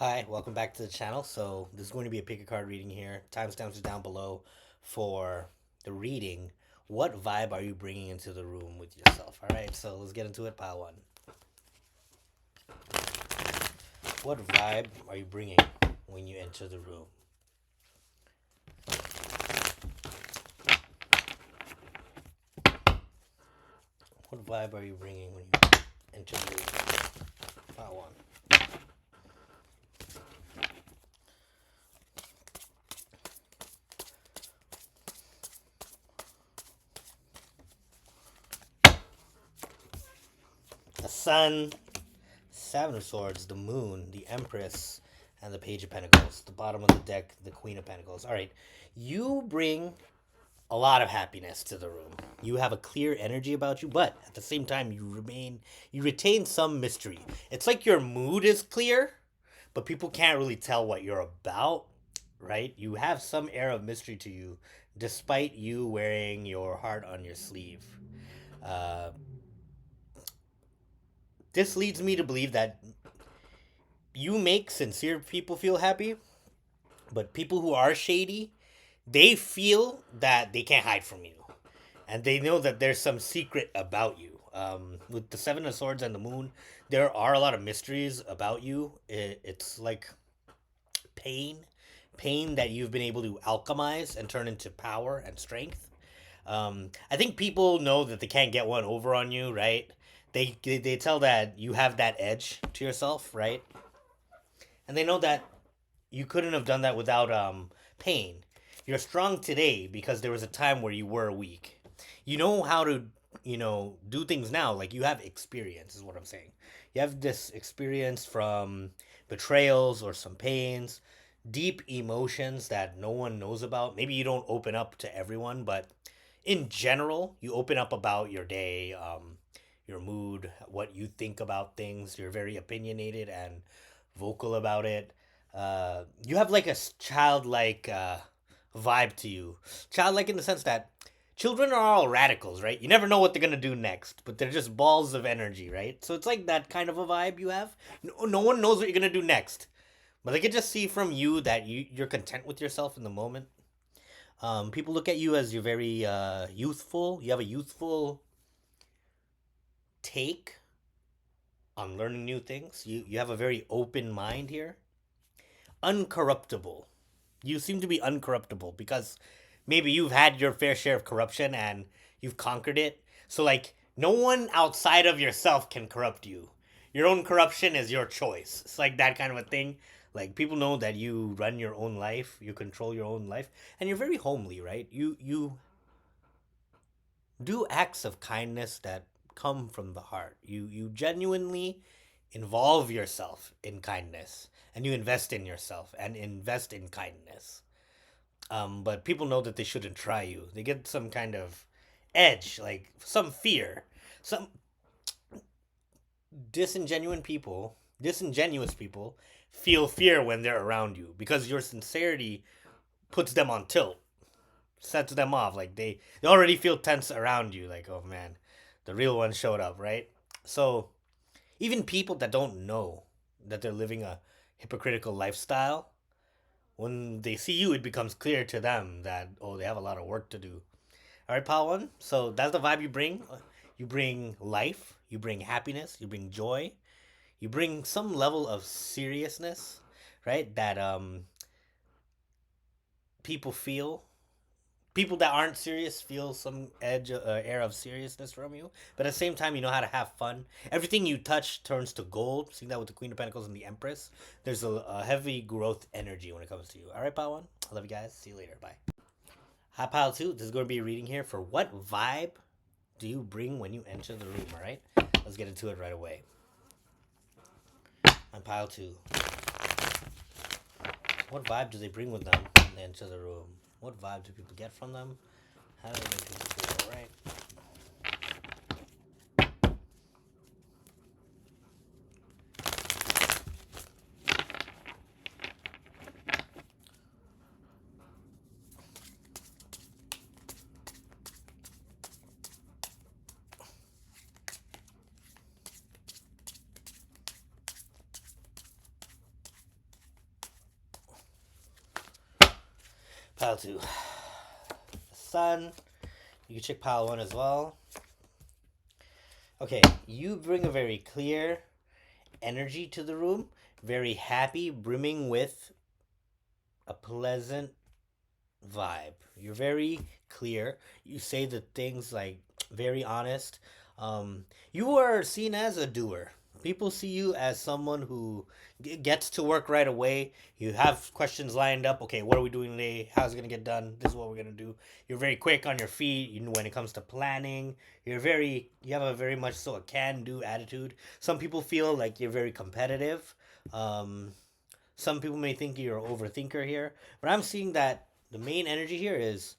Hi, welcome back to the channel. So this is going to be a pick a card reading here. Timestamps are down below for the reading. What vibe are you bringing into the room with yourself? All right, so let's get into it. Pile one. What vibe are you bringing when you enter the room? What vibe are you bringing when you enter the room? Pile one. The sun, Seven of Swords, the Moon, the Empress, and the Page of Pentacles. The bottom of the deck, the Queen of Pentacles. All right, you bring a lot of happiness to the room. You have a clear energy about you, but at the same time, you retain some mystery. It's like your mood is clear, but people can't really tell what you're about, right? You have some air of mystery to you, despite you wearing your heart on your sleeve. Uh, this leads me to believe that you make sincere people feel happy, but people who are shady, they feel that they can't hide from you, and they know that there's some secret about you. With the Seven of Swords and the Moon, there are a lot of mysteries about you. It's like pain, pain that you've been able to alchemize and turn into power and strength. I think people know that they can't get one over on you, right? They tell that you have that edge to yourself, right? And they know that you couldn't have done that without pain. You're strong today because there was a time where you were weak. You know how to, do things now. Like you have experience, is what I'm saying. You have this experience from betrayals or some pains, deep emotions that no one knows about. Maybe you don't open up to everyone, but in general, you open up about your day, your mood, what you think about things. You're very opinionated and vocal about it. You have like a childlike vibe to you. Childlike in the sense that children are all radicals, right? You never know what they're gonna do next, but they're just balls of energy, right? So it's like that kind of a vibe you have. No one knows what you're gonna do next, but they can just see from you that you're content with yourself in the moment. People look at you as you're very youthful. You have a youthful take on learning new things. You have a very open mind here. Uncorruptible. You seem to be uncorruptible because maybe you've had your fair share of corruption and you've conquered it. So like no one outside of yourself can corrupt you. Your own corruption is your choice. It's like that kind of a thing. Like people know that you run your own life, you control your own life, and you're very homely, right? You do acts of kindness that come from the heart. You genuinely involve yourself in kindness, and you invest in yourself and invest in kindness. But people know that they shouldn't try you. They get some kind of edge, like some fear. Some disingenuous people feel fear when they're around you because your sincerity puts them on tilt, sets them off. Like they already feel tense around you. Like, oh man, the real one showed up, right? So even people that don't know that they're living a hypocritical lifestyle, when they see you, it becomes clear to them that oh, they have a lot of work to do. All right, pal one. So that's the vibe you bring. You bring life. You bring happiness. You bring joy. You bring some level of seriousness, right? That people feel people that aren't serious feel some air of seriousness from you, but at the same time you know how to have fun. Everything you touch turns to gold. Seeing that with the Queen of Pentacles and the Empress, there's a heavy growth energy when it comes to you. All right, pile one, I love you guys. See you later. Bye. Hi, pile two. This is going to be a reading here for what vibe do you bring when you enter the room. All right, let's get into it right away. On pile two, what vibe do they bring with them when they enter the room? What vibe do people get from them? How do they make people feel? All right. Pile 2. Sun. You can check pile 1 as well. Okay, you bring a very clear energy to the room. Very happy, brimming with a pleasant vibe. You're very clear. You say the things like very honest. You are seen as a doer. People see you as someone who gets to work right away. You have questions lined up. Okay, what are we doing today? How's it gonna get done? This is what we're gonna do. You're very quick on your feet. You know when it comes to planning. You have a very much so a can-do attitude. Some people feel like you're very competitive. Um, some people may think you're an overthinker here, but I'm seeing that the main energy here is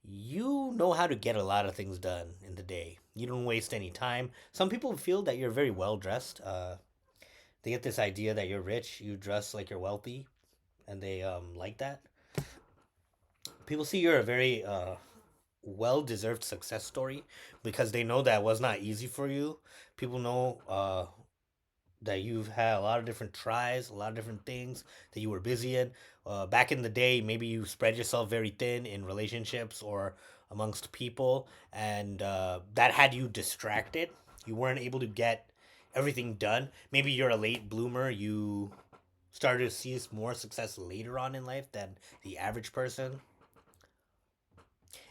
you know how to get a lot of things done in the day. You don't waste any time. Some people feel that you're very well dressed. They get this idea that you're rich, you dress like you're wealthy, and they like that. People see you're a very well deserved success story because they know that was not easy for you. People know that you've had a lot of different tries, a lot of different things that you were busy in. Back in the day, maybe you spread yourself very thin in relationships or amongst people, and that had you distracted. You weren't able to get everything done. Maybe you're a late bloomer. You started to see more success later on in life than the average person.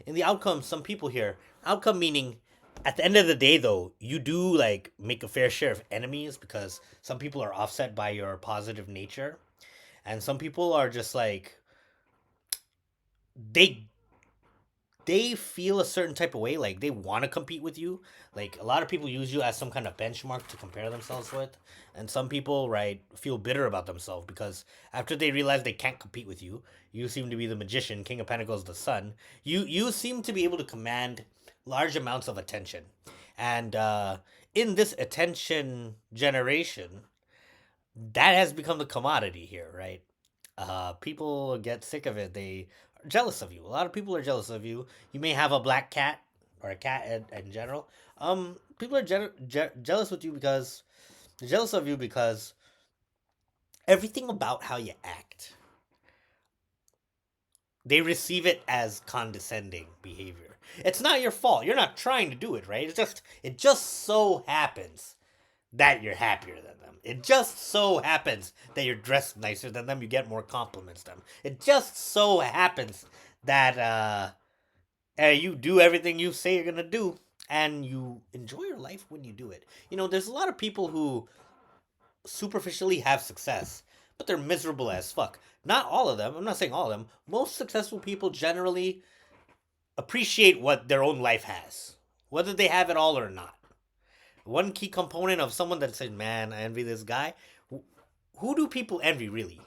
In the outcome, some people here, outcome meaning at the end of the day though, you do like make a fair share of enemies because some people are offset by your positive nature and some people are just like they they feel a certain type of way, like they want to compete with you. Like a lot of people use you as some kind of benchmark to compare themselves with, and some people, right, feel bitter about themselves because after they realize they can't compete with you, you seem to be the magician, King of Pentacles, the sun. You seem to be able to command large amounts of attention, and in this attention generation, that has become the commodity here, right? People get sick of it. They are jealous of you. A lot of people are jealous of you. You may have a black cat or a cat in general. People are jealous with you because they're jealous of you because everything about how you act, they receive it as condescending behavior. It's not your fault. You're not trying to do it, right? It just so happens that you're happier than them. It just so happens that you're dressed nicer than them. You get more compliments than them. It just so happens that you do everything you say you're gonna do, and you enjoy your life when you do it. You know, there's a lot of people who superficially have success, but they're miserable as fuck. Not all of them. I'm not saying all of them. Most successful people generally appreciate what their own life has, whether they have it all or not. One key component of someone that said, "Man, I envy this guy." Who do people envy really?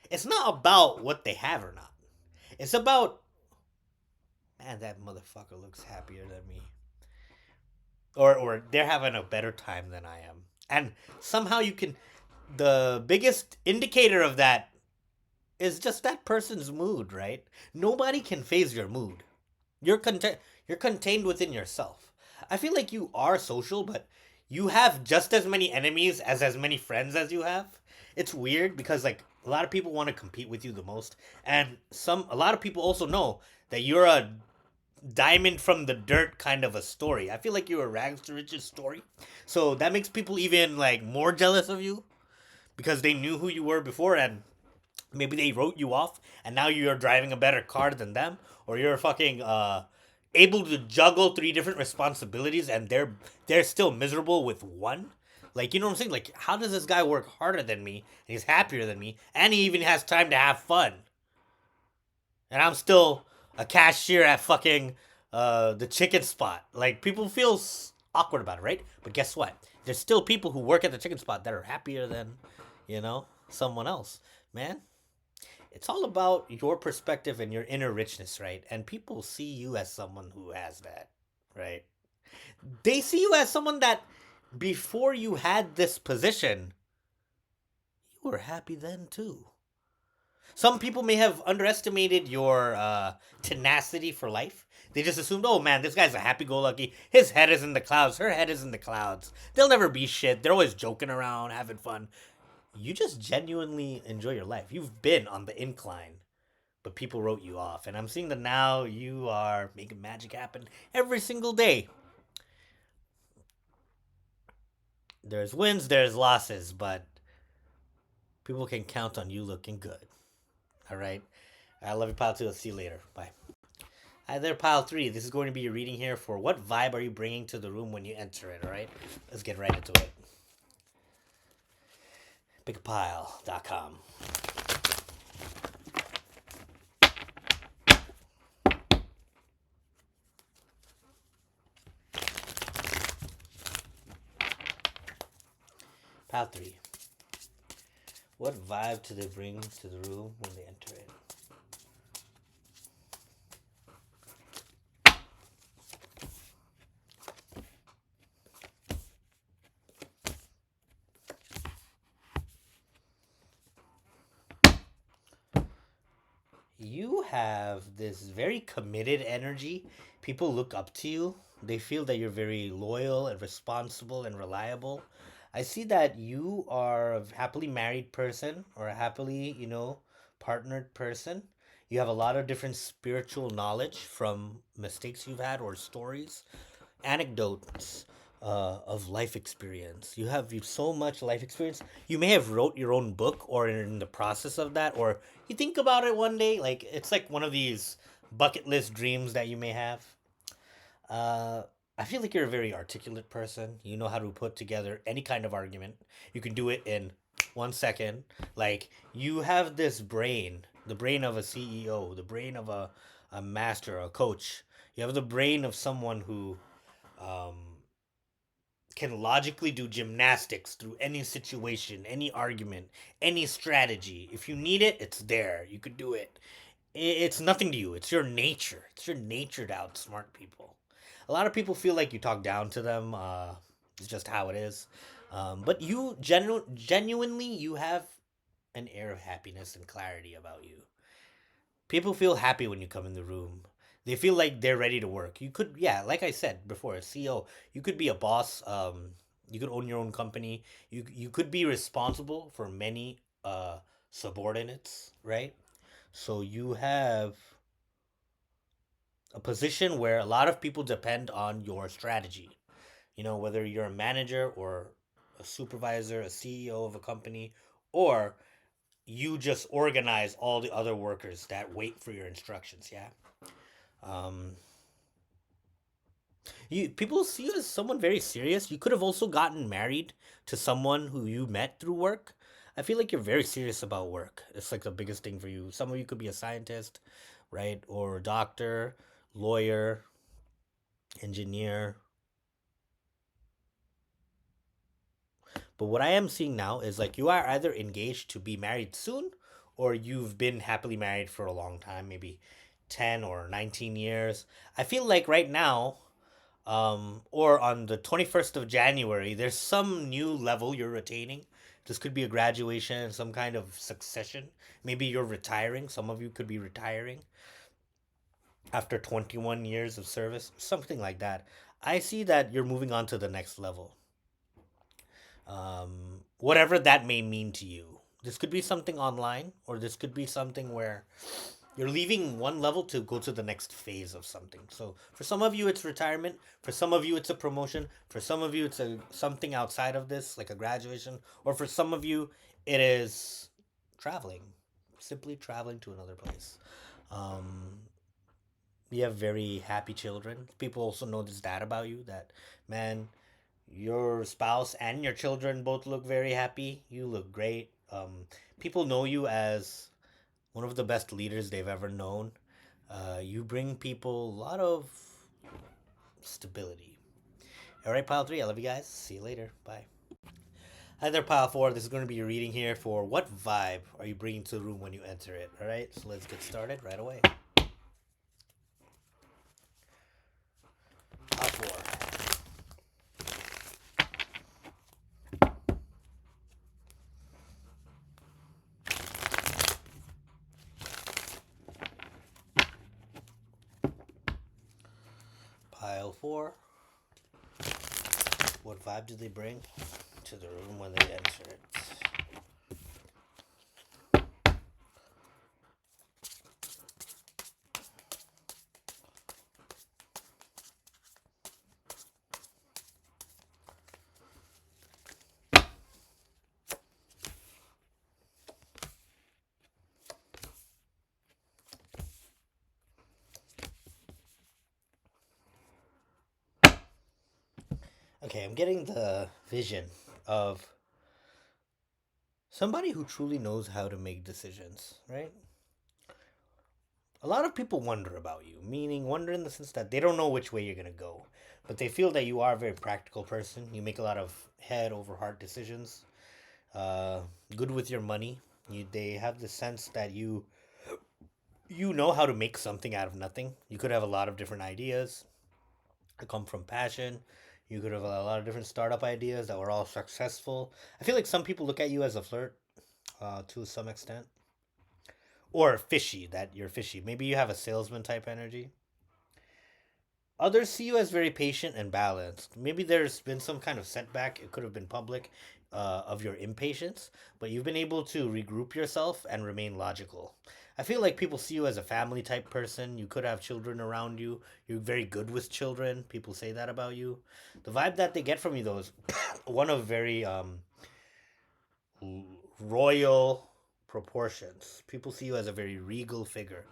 It's not about what they have or not. It's about, man, that motherfucker looks happier than me, or they're having a better time than I am, and somehow you can. The biggest indicator of that is just that person's mood, right? Nobody can phase your mood. You're content. You're contained within yourself. I feel like you are social, but you have just as many enemies as many friends as you have. It's weird because like a lot of people want to compete with you the most, and a lot of people also know that you're a diamond from the dirt kind of a story. I feel like you're a rags to riches story, so that makes people even like more jealous of you because they knew who you were before and maybe they wrote you off and now you're driving a better car than them, or you're fucking able to juggle three different responsibilities and they're still miserable with one. Like, you know what I'm saying? Like, how does this guy work harder than me and he's happier than me and he even has time to have fun, and I'm still a cashier at fucking the chicken spot? Like, people feel awkward about it, right? But guess what, there's still people who work at the chicken spot that are happier than, someone else. Man, it's all about your perspective and your inner richness, right? And people see you as someone who has that, right? They see you as someone that before you had this position, you were happy then too. Some people may have underestimated your tenacity for life. They just assumed, oh man, this guy's a happy go lucky. His head is in the clouds. Her head is in the clouds. They'll never be shit. They're always joking around, having fun. You just genuinely enjoy your life. You've been on the incline but people wrote you off. And I'm seeing that now you are making magic happen every single day. There's wins, there's losses, but people can count on you looking good. All right. I love you, pile 2. I'll see you later. Bye. Hi there, pile 3. This is going to be your reading here for what vibe are you bringing to the room when you enter it, all right? Let's get right into it. PickAPile.com. Pile 3. What vibe do they bring to the room when they enter it? You have this very committed energy. People look up to you. They feel that you're very loyal and responsible and reliable. I see that you are a happily married person or a happily, partnered person. You have a lot of different spiritual knowledge from mistakes you've had or stories, anecdotes of life experience. You so much life experience. You may have wrote your own book or in the process of that, or you think about it one day. Like it's like one of these bucket list dreams that you may have. Uh, I feel like you're a very articulate person. You know how to put together any kind of argument. You can do it in 1 second. Like you have this brain, the brain of a CEO, the brain of a master, a coach. You have the brain of someone who um, can logically do gymnastics through any situation, any argument, any strategy. If you need it, it's there. You could do it. It's nothing to you. It's your nature. It's your nature to outsmart people. A lot of people feel like you talk down to them. It's just how it is. But you genuinely, you have an air of happiness and clarity about you. People feel happy when you come in the room. They feel like they're ready to work. You could, yeah, like I said before, a CEO. You could be a boss. You could own your own company. You could be responsible for many subordinates, right? So you have a position where a lot of people depend on your strategy. Whether you're a manager or a supervisor, a CEO of a company, or you just organize all the other workers that wait for your instructions. Yeah. Um, you people see you as someone very serious. You could have also gotten married to someone who you met through work. I feel like you're very serious about work. It's like the biggest thing for you. Some of you could be a scientist, right? Or a doctor, lawyer, engineer. But what I am seeing now is like you are either engaged to be married soon or you've been happily married for a long time, maybe 10 or 19 years. I feel like right now, or on the 21st of January, there's some new level you're attaining. This could be a graduation, some kind of succession. Maybe you're retiring. Some of you could be retiring after 21 years of service, something like that. I see that you're moving on to the next level, whatever that may mean to you. This could be something online, or this could be something where you're leaving one level to go to the next phase of something. So for some of you, it's retirement. For some of you, it's a promotion. For some of you, it's a something outside of this, like a graduation. Or for some of you, it is traveling, simply traveling to another place. Um, you have very happy children. People also know this that about you. That man, your spouse and your children both look very happy. You look great. People know you as one of the best leaders they've ever known. You bring people a lot of stability. All right, pile 3. I love you guys. See you later. Bye. Hi there, pile 4. This is going to be your reading here for what vibe are you bringing to the room when you enter it. All right, so let's get started right away. Pile 4. Pile 4. What vibe do they bring to the room when they enter it? Okay, I'm getting the vision of somebody who truly knows how to make decisions, right? A lot of people wonder about you, meaning wonder in the sense that they don't know which way you're going to go, but they feel that you are a very practical person. You make a lot of head over heart decisions, uh, good with your money. They have the sense that you know how to make something out of nothing. You could have a lot of different ideas that come from passion. You could have a lot of different startup ideas that were all successful. I feel like some people look at you as a flirt, to some extent, or fishy. That you're fishy. Maybe you have a salesman type energy. Others see you as very patient and balanced. Maybe there's been some kind of setback, it could have been public, of your impatience, but you've been able to regroup yourself and remain logical. I feel like people see you as a family type person. You could have children around you. You're very good with children. People say that about you. The vibe that they get from you, though, is one of very royal proportions. People see you as a very regal figure.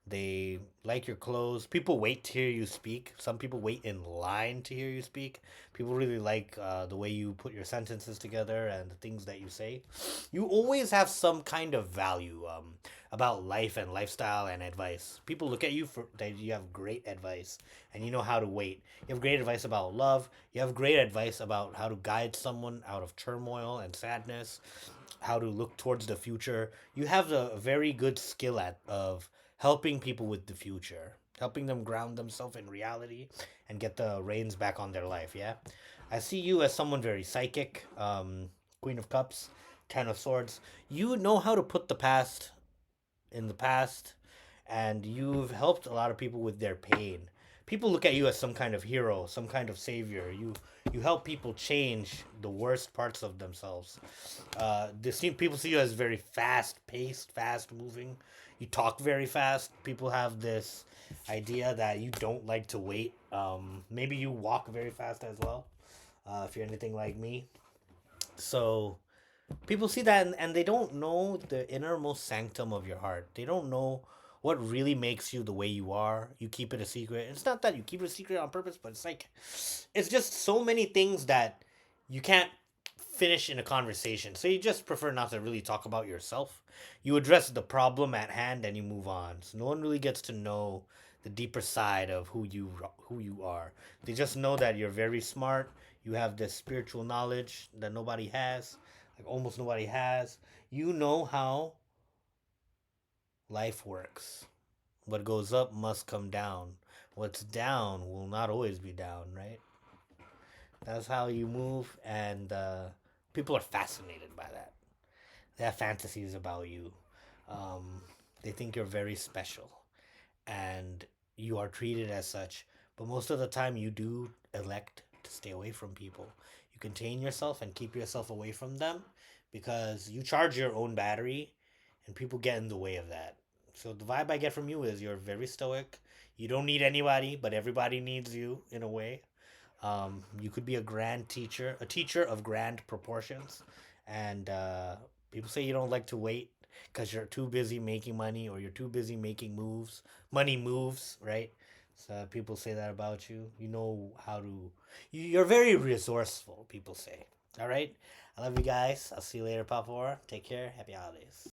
They like your clothes. People wait to hear you speak. Some people wait in line to hear you speak. People really like the way you put your sentences together and the things that you say. You always have some kind of value, about life and lifestyle and advice. People look at you for that you have great advice and you know how to wait. You have great advice about love. You have great advice about how to guide someone out of turmoil and sadness, how to look towards the future. You have a very good skill at of helping people with the future, helping them ground themselves in reality and get the reins back on their life. Yeah, I see you as someone very psychic. Queen of Cups, Ten of Swords. You know how to put the past in the past, and you've helped a lot of people with their pain. People look at you as some kind of hero, some kind of savior. You help people change the worst parts of themselves. People see you as very fast paced, fast moving. You talk very fast. People have this idea that you don't like to wait. Maybe you walk very fast as well, if you're anything like me. So people see that, and they don't know the innermost sanctum of your heart. They don't know what really makes you the way you are. You keep it a secret. It's not that you keep it a secret on purpose, but it's like it's just so many things that you can't finish in a conversation. So you just prefer not to really talk about yourself. You address the problem at hand and you move on. So no one really gets to know the deeper side of who you are. They just know that you're very smart. You have this spiritual knowledge that nobody has, like almost nobody has. You know how life works. What goes up must come down. What's down will not always be down, right? That's how you move, and people are fascinated by that. They have fantasies about you. Um, they think you're very special, and you are treated as such. But most of the time, you do elect to stay away from people. You contain yourself and keep yourself away from them because you charge your own battery, and people get in the way of that. So the vibe I get from you is you're very stoic. You don't need anybody, but everybody needs you in a way. You could be a grand teacher, a teacher of grand proportions, and people say you don't like to wait because you're too busy making money or you're too busy making moves. Money moves, right? So people say that about you. You know how to. You're very resourceful. People say. All right. I love you guys. I'll see you later, Papa. Take care. Happy holidays.